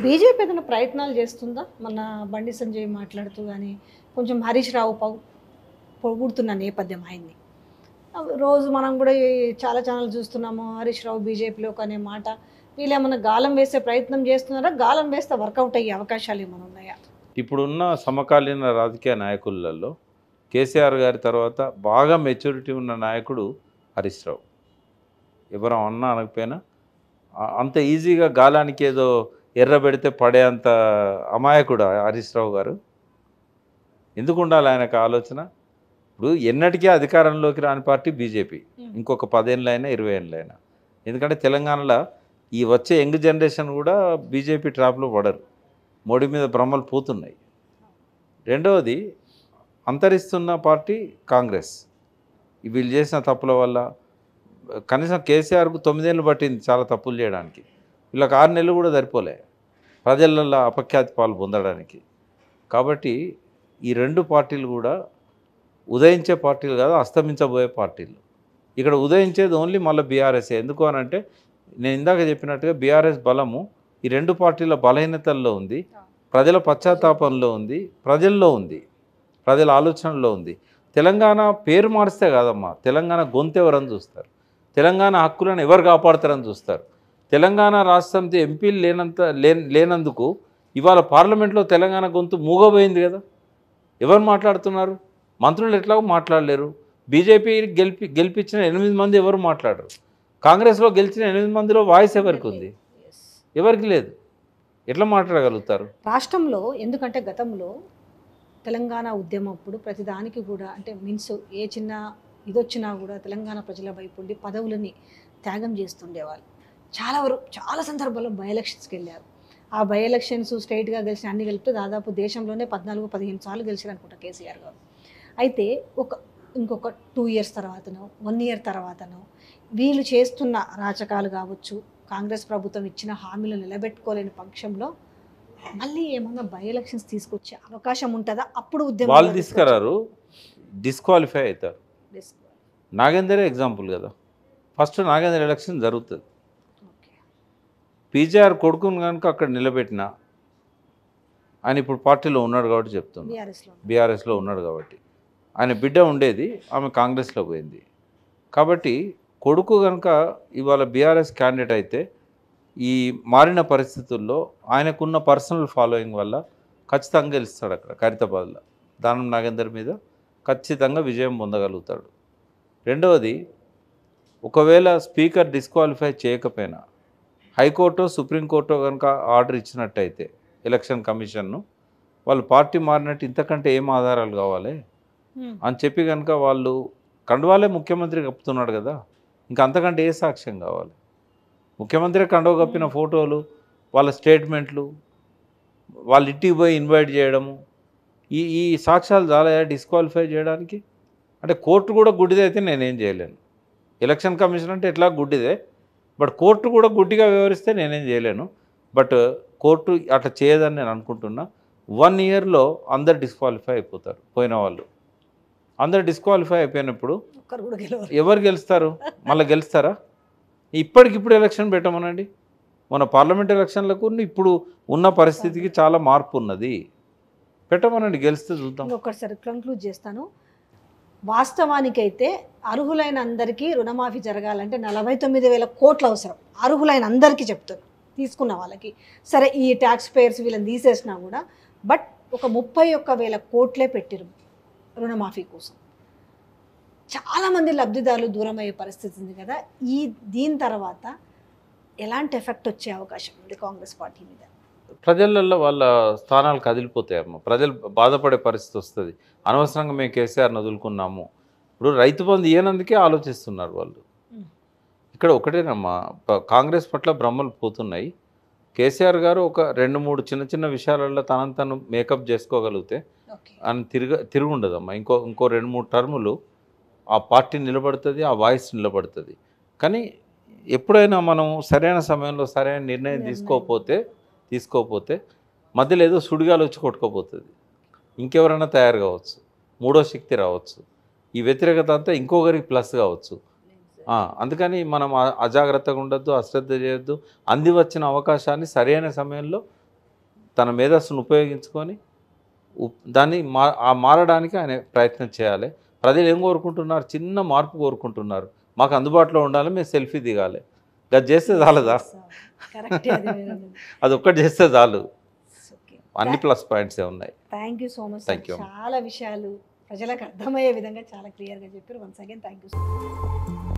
BJP ఏదైనా ప్రయత్నాలు చేస్తుందా? మన బండి సంజయ్ మాట్లాడుతూ గానీ, కొంచెం హరీష్ రావు పొగుడుతున్న నేపథ్యం ఆయన్ని. రోజు మనం కూడా ఈ చాలా ఛానల్ చూస్తున్నాము. హరీష్ రావు బీజేపీలోకి అనే మాట. వీళ్ళేమన్నా గాలం వేసే ప్రయత్నం చేస్తున్నారా? గాలం వేస్తే వర్కౌట్ అయ్యే అవకాశాలు ఏమైనా ఉన్నాయా? ఇప్పుడున్న సమకాలీన రాజకీయ నాయకులలో కేసీఆర్ గారి తర్వాత బాగా మెచ్యూరిటీ ఉన్న నాయకుడు హరీష్ రావు. ఎవరు అన్నా అనకపోయినా అంత ఈజీగా గాలానికి ఏదో ఎర్రబెడితే పడే అంత అమాయకుడు హరీష్ రావు గారు. ఎందుకు ఉండాలి ఆయనకు ఆలోచన? ఇప్పుడు ఎన్నటికీ అధికారంలోకి రాని పార్టీ బీజేపీ. ఇంకొక 10 ఏళ్ళైనా 20 ఏళ్ళైనా. ఎందుకంటే తెలంగాణలో ఈ వచ్చే యంగ్ జనరేషన్ కూడా బీజేపీ ట్రాప్లో పడరు. మోడీ మీద భ్రమలు పోతున్నాయి. రెండవది, అంతరిస్తున్న పార్టీ కాంగ్రెస్. వీళ్ళు చేసిన తప్పుల వల్ల కనీసం కేసీఆర్కు 9 ఏళ్ళు పట్టింది చాలా తప్పులు చేయడానికి. వీళ్ళకి 6 నెలలు కూడా సరిపోలే ప్రజలలో అపఖ్యాతి పాలు పొందడానికి. కాబట్టి ఈ రెండు పార్టీలు కూడా ఉదయించే పార్టీలు కాదు, అస్తమించబోయే పార్టీలు. ఇక్కడ ఉదయించేది ఓన్లీ మళ్ళీ బీఆర్ఎస్ఏ. ఎందుకు అని అంటే నేను ఇందాక చెప్పినట్టుగా బీఆర్ఎస్ బలము ఈ రెండు పార్టీల బలహీనతల్లో ఉంది, ప్రజల పశ్చాత్తాపంలో ఉంది, ప్రజల్లో ఉంది, ప్రజల ఆలోచనలో ఉంది. తెలంగాణ పేరు మారిస్తే కాదమ్మా, తెలంగాణ గొంతు ఎవరని చూస్తారు, తెలంగాణ హక్కులను ఎవరు కాపాడుతారని చూస్తారు. తెలంగాణ రాష్ట్రంతో ఎంపీలు లేనందుకు ఇవాళ పార్లమెంట్లో తెలంగాణ గొంతు మూగబోయింది కదా. ఎవరు మాట్లాడుతున్నారు? మంత్రులు ఎట్లాగో మాట్లాడలేరు. బీజేపీ గెలిపించిన 8 మంది ఎవరు మాట్లాడరు. కాంగ్రెస్లో గెలిచిన 8 మందిలో వాయిస్ ఎవరికి ఉంది? ఎవరికి లేదు. ఎట్లా మాట్లాడగలుగుతారు? రాష్ట్రంలో ఎందుకంటే గతంలో తెలంగాణ ఉద్యమం అప్పుడు ప్రతిదానికి కూడా అంటే మీన్స్ ఏ చిన్న ఇదొచ్చినా కూడా తెలంగాణ ప్రజల వైపు ఉండి పదవులని త్యాగం చేస్తుండేవాళ్ళు. చాలా సందర్భాల్లో బై ఎలక్షన్స్కి వెళ్ళారు. ఆ బై ఎలక్షన్స్ స్ట్రైట్గా గెలిచిన అన్ని కలిపితే దాదాపు దేశంలోనే 14-15 సార్లు గెలిచారు అనుకుంటా కేసీఆర్ గారు. అయితే ఇంకొక 2 ఇయర్స్ తర్వాతనో 1 ఇయర్ తర్వాతనో వీళ్ళు చేస్తున్న రాజకాలు కావచ్చు, కాంగ్రెస్ ప్రభుత్వం ఇచ్చిన హామీలు నిలబెట్టుకోలేని పక్షంలో మళ్ళీ ఏమన్నా బై ఎలక్షన్స్ తీసుకొచ్చే అవకాశం ఉంటుందా? అప్పుడు ఉద్యమం వాళ్ళు తీసుకురారు, డిస్క్వాలిఫై అవుతారు. నాగేందరే ఎగ్జాంపుల్ కదా. ఫస్ట్ నాగేందర్ ఎలక్షన్ జరుగుతుంది. పీజీఆర్ కొడుకుని కనుక అక్కడ నిలబెట్టిన ఆయన ఇప్పుడు పార్టీలో ఉన్నాడు కాబట్టి చెప్తున్నాను, బీఆర్ఎస్లో ఉన్నాడు కాబట్టి. ఆయన బిడ్డ ఉండేది, ఆమె కాంగ్రెస్లో పోయింది. కాబట్టి కొడుకు కనుక ఇవాళ బీఆర్ఎస్ క్యాండిడేట్ అయితే ఈ మారిన పరిస్థితుల్లో ఆయనకున్న పర్సనల్ ఫాలోయింగ్ వల్ల ఖచ్చితంగా గెలుస్తాడు. అక్కడ ఖైరతాబాద్లో దానం నాగేందర్ మీద ఖచ్చితంగా విజయం పొందగలుగుతాడు. రెండవది, ఒకవేళ స్పీకర్ డిస్క్వాలిఫై చేయకపోయినా హైకోర్టు సుప్రీంకోర్టు కనుక ఆర్డర్ ఇచ్చినట్టయితే ఎలక్షన్ కమిషన్ను, వాళ్ళు పార్టీ మారినట్టు ఇంతకంటే ఏం ఆధారాలు కావాలి అని చెప్పి కనుక వాళ్ళు కండువాలే ముఖ్యమంత్రి కప్పుతున్నాడు కదా, ఇంకా అంతకంటే ఏ సాక్ష్యం కావాలి? ముఖ్యమంత్రి కండువ కప్పిన ఫోటోలు, వాళ్ళ స్టేట్మెంట్లు, వాళ్ళ ఇంటికి పోయి ఇన్వైట్ చేయడము, ఈ సాక్ష్యాలు చాలా డిస్క్వాలిఫై చేయడానికి. అంటే కోర్టు కూడా గుడ్డిదే అయితే నేనేం చేయలేను. ఎలక్షన్ కమిషన్ అంటే ఎట్లా గుడ్డిదే, బట్ కోర్టు కూడా గుడ్డిగా వ్యవహరిస్తే నేనేం చేయలేను. బట్ కోర్టు అట్లా చేయదని నేను అనుకుంటున్నా. 1 ఇయర్లో అందరు డిస్క్వాలిఫై అయిపోతారు. పోయిన వాళ్ళు అందరు డిస్క్వాలిఫై అయిపోయినప్పుడు ఎవరు గెలుస్తారు? మళ్ళీ గెలుస్తారా? ఇప్పటికిప్పుడు ఎలక్షన్ పెట్టమనండి. మన పార్లమెంట్ ఎలక్షన్లకు ఇప్పుడు ఉన్న పరిస్థితికి చాలా మార్పు ఉన్నది. పెట్టమనండి, గెలిస్తే చూద్దాం. ఒకసారి కంక్లూడ్ చేస్తాను. వాస్తవానికైతే అర్హులైన అందరికీ రుణమాఫీ జరగాలంటే 49,000 కోట్లు అవసరం. అర్హులైన అందరికీ చెప్తాను, తీసుకున్న వాళ్ళకి. సరే ఈ ట్యాక్స్ పేయర్స్ వీళ్ళని తీసేసినా కూడా బట్ ఒక 31,000 కోట్లే పెట్టిరు రుణమాఫీ కోసం. చాలామంది లబ్ధిదారులు దూరం అయ్యే పరిస్థితి ఉంది కదా. దీని తర్వాత ఎలాంటి ఎఫెక్ట్ వచ్చే అవకాశం ఉంది కాంగ్రెస్ పార్టీ మీద? ప్రజలలో వాళ్ళ స్థానాలు కదిలిపోతాయమ్మా. ప్రజలు బాధపడే పరిస్థితి వస్తుంది. అనవసరంగా మేము కేసీఆర్ని వదులుకున్నాము. ఇప్పుడు రైతు బంధు ఇవ్వనందుకే ఆలోచిస్తున్నారు వాళ్ళు. ఇక్కడ ఒకటేనమ్మా, కాంగ్రెస్ పట్ల భ్రమలు పోతున్నాయి. కేసీఆర్ గారు ఒక 2-3 చిన్న విషయాలలో తను మేకప్ చేసుకోగలిగితే అని తిరుగుండదమ్మా. ఇంకో 2-3 టర్ములు ఆ పార్టీ నిలబడుతుంది, ఆ వాయిస్ నిలబడుతుంది. కానీ ఎప్పుడైనా మనం సరైన సమయంలో సరైన నిర్ణయం తీసుకోకపోతే మధ్యలో ఏదో సుడిగాలు వచ్చి కొట్టుకోపోతుంది. ఇంకెవరైనా తయారు కావచ్చు, మూడో శక్తి రావచ్చు, ఈ వ్యతిరేకత అంతా ఇంకొకరికి ప్లస్ కావచ్చు. అందుకని మనం అజాగ్రత్తగా ఉండొద్దు, అశ్రద్ధ చేయొద్దు. అంది వచ్చిన అవకాశాన్ని సరైన సమయంలో తన మేధస్సును ఉపయోగించుకొని దాన్ని మారడానికి ఆయన ప్రయత్నం చేయాలి. ప్రజలు ఏం కోరుకుంటున్నారు? చిన్న మార్పు కోరుకుంటున్నారు. మాకు అందుబాటులో ఉండాలి, మేము సెల్ఫీ దిగాలి. అది చేస్తే చాలదా? కరెక్టే అది మీరు అన్నది. అది ఒక్కటి చేస్తే చాలు. ఓకే. అన్ని ప్లస్ పాయింట్సే ఉన్నాయి. Thank you so much. Thank you. చాలా విషయాలు ప్రజలకు అర్థమయ్యే విధంగా చాలా క్లియర్గా చెప్పారు. Once again thank you.